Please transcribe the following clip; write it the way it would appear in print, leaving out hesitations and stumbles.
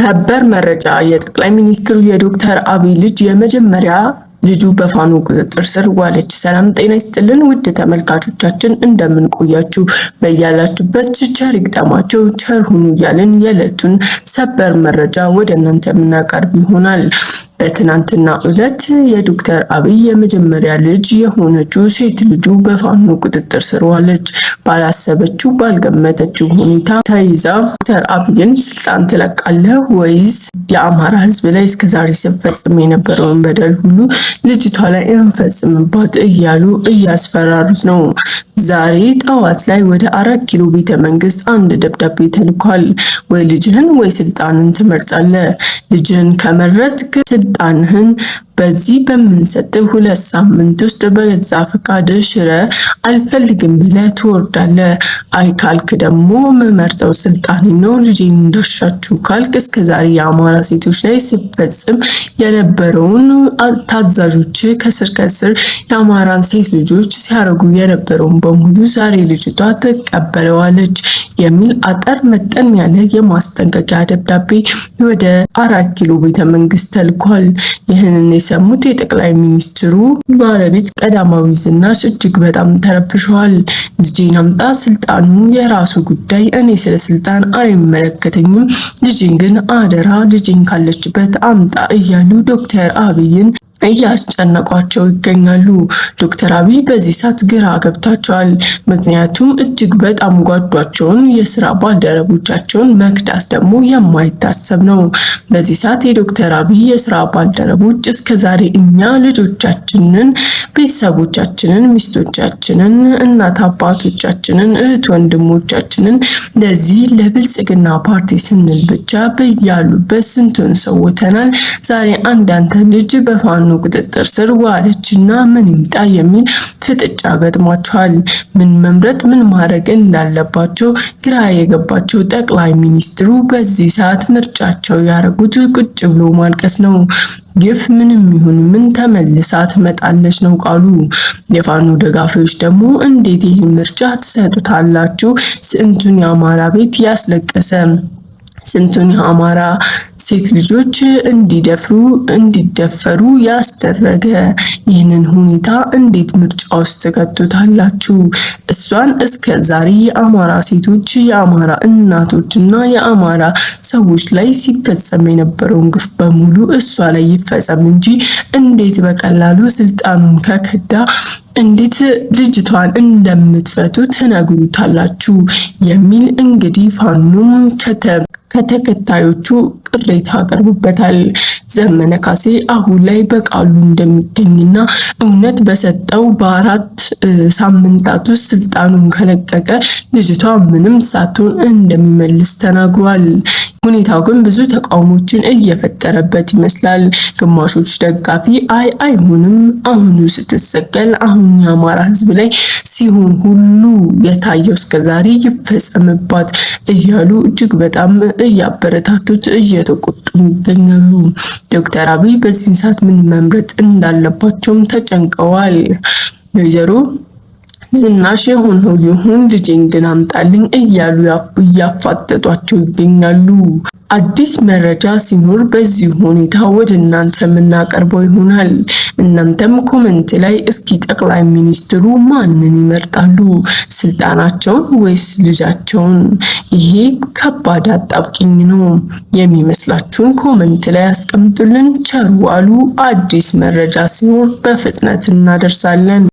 ሰበር መረጃ የጠቅላይ ሚኒስትሩ የዶክተር አብይ ልጅ የመጀመሪያ ልጁ በፋኖ ቁጥጥር ስር ዋለች። ሰላም ጤና ይስጥልን ውድ ተመልካቾቻችን እንደምን ቆያችሁ? በያላችሁበት ቸር ይግጠማችሁ ቸር ሁኑ እያልን የዕለቱን ሰበር መረጃ ወደ እናንተ የምናቀርብ ይሆናል። በትናንትና ዕለት የዶክተር አብይ የመጀመሪያ ልጅ የሆነችው ሴት ልጁ በፋኖ ቁጥጥር ስር ዋለች። ባላሰበችው ባልገመተችው ሁኔታ ተይዛ ዶክተር አብይን ስልጣን ትለቃለህ ወይስ የአማራ ሕዝብ ላይ እስከዛሬ ሲፈጽም የነበረውን በደል ሁሉ ልጅቷ ላይ እንፈጽምባት እያሉ እያስፈራሩት ነው። ዛሬ ጠዋት ላይ ወደ 4 ኪሎ ቤተ መንግስት አንድ ደብዳቤ ተልኳል። ወይ ልጅህን ወይ ስልጣንን ትመርጣለህ። ልጅህን ከመረጥክ ስልጣንህን በዚህ በምንሰጥህ 2 ሳምንት ውስጥ በገዛ ፈቃድ ሽረ አልፈልግም ብለህ ትወርዳለህ። አይ ካልክ ደግሞ መመርጠው ስልጣን ነው ልጄን እንዳሻችሁ ካልክ እስከዛሬ የአማራ ሴቶች ላይ ሲፈጽም የነበረውን ታዛዦች ከስር ከስር የአማራን ሴት ልጆች ሲያረጉ የነበረውን በሙሉ ዛሬ ልጅቷ ትቀበለዋለች የሚል አጠር መጠን ያለ የማስጠንቀቂያ ደብዳቤ ወደ 4 ኪሎ ቤተ መንግስት ተልኳል። ይህንን የሰሙት የጠቅላይ ሚኒስትሩ ባለቤት ቀዳማዊ ዝናሽ እጅግ በጣም ተረብሸዋል። ልጄን አምጣ፣ ስልጣኑ የራሱ ጉዳይ፣ እኔ ስለ ስልጣን አይመለከተኝም፣ ልጄን ግን አደራ፣ ልጄን ካለችበት አምጣ እያሉ ዶክተር አብይን እያስጨነቋቸው ይገኛሉ። ዶክተር አብይ በዚህ ሰዓት ግራ ገብታቸዋል። ምክንያቱም እጅግ በጣም ጓዷቸውን የስራ ባልደረቦቻቸውን መክዳስ ደግሞ የማይታሰብ ነው። በዚህ ሰዓት የዶክተር አብይ የስራ ባልደረቦች እስከዛሬ እኛ ልጆቻችንን፣ ቤተሰቦቻችንን፣ ሚስቶቻችንን፣ እናት አባቶቻችንን፣ እህት ወንድሞቻችንን ለዚህ ለብልጽግና ፓርቲ ስንል ብቻ በያሉበት ስንቱን ሰውተናል። ዛሬ አንዳንተ ልጅ በፋኖ ቁጥጥር ስር ዋለችና ምን ይምጣ የሚል ፍጥጫ ገጥሟቸዋል። ምን መምረጥ ምን ማድረግ እንዳለባቸው ግራ የገባቸው ጠቅላይ ሚኒስትሩ በዚህ ሰዓት ምርጫቸው ያደረጉት ቁጭ ብሎ ማልቀስ ነው። ግፍ ምንም ይሁን ምን ተመልሳ ትመጣለች ነው ቃሉ። የፋኖ ደጋፊዎች ደግሞ እንዴት ይህን ምርጫ ትሰጡታላችሁ? ስንቱን የአማራ ቤት ያስለቀሰ፣ ስንቱን የአማራ ሴት ልጆች እንዲደፈሩ ያስደረገ ይህንን ሁኔታ እንዴት ምርጫ ውስጥ ተከቱታላችሁ? እሷን እስከዛሬ የአማራ ሴቶች፣ የአማራ እናቶችና የአማራ ሰዎች ላይ ሲፈጸም የነበረውን ግፍ በሙሉ እሷ ላይ ይፈጸም እንጂ እንዴት በቀላሉ ስልጣኑን ከከዳ እንዴት ልጅቷን እንደምትፈቱ ትነግሩታላችሁ የሚል እንግዲህ ፋኖም ከተከታዮቹ ቅሬታ አቀርቡበታል። ዘመነ ካሴ አሁን ላይ በቃሉ እንደሚገኝና እውነት በሰጠው በ4 ሳምንታት ውስጥ ስልጣኑን ከለቀቀ ልጅቷ ምንም ሳትሆን እንደሚመልስ ተናግሯል። ሁኔታው ግን ብዙ ተቃውሞችን እየፈጠረበት ይመስላል። ግማሾች ደጋፊ አይሆንም፣ አሁኑ ስትሰቀል አሁን የአማራ ሕዝብ ላይ ሲሆን ሁሉ የታየው እስከዛሬ ይፈጸምባት እያሉ እጅግ በጣም እያበረታቱት እየተቆጡ ይገኛሉ። ዶክተር አብይ በዚህ ሰዓት ምን መምረጥ እንዳለባቸውም ተጨንቀዋል። ወይዘሮ ዝናሽ የሆነው ይሁን ልጄን ግን አምጣልኝ እያሉ እያፋጠጧቸው ይገኛሉ። አዲስ መረጃ ሲኖር በዚህ ሁኔታ ወደ እናንተ የምናቀርበው ይሆናል። እናንተም ኮሜንት ላይ እስኪ ጠቅላይ ሚኒስትሩ ማንን ይመርጣሉ? ስልጣናቸውን ወይስ ልጃቸውን? ይሄ ከባድ አጣብቂኝ ነው። የሚመስላችሁን ኮሜንት ላይ አስቀምጡልን። ቸር ዋሉ። አዲስ መረጃ ሲኖር በፍጥነት እናደርሳለን።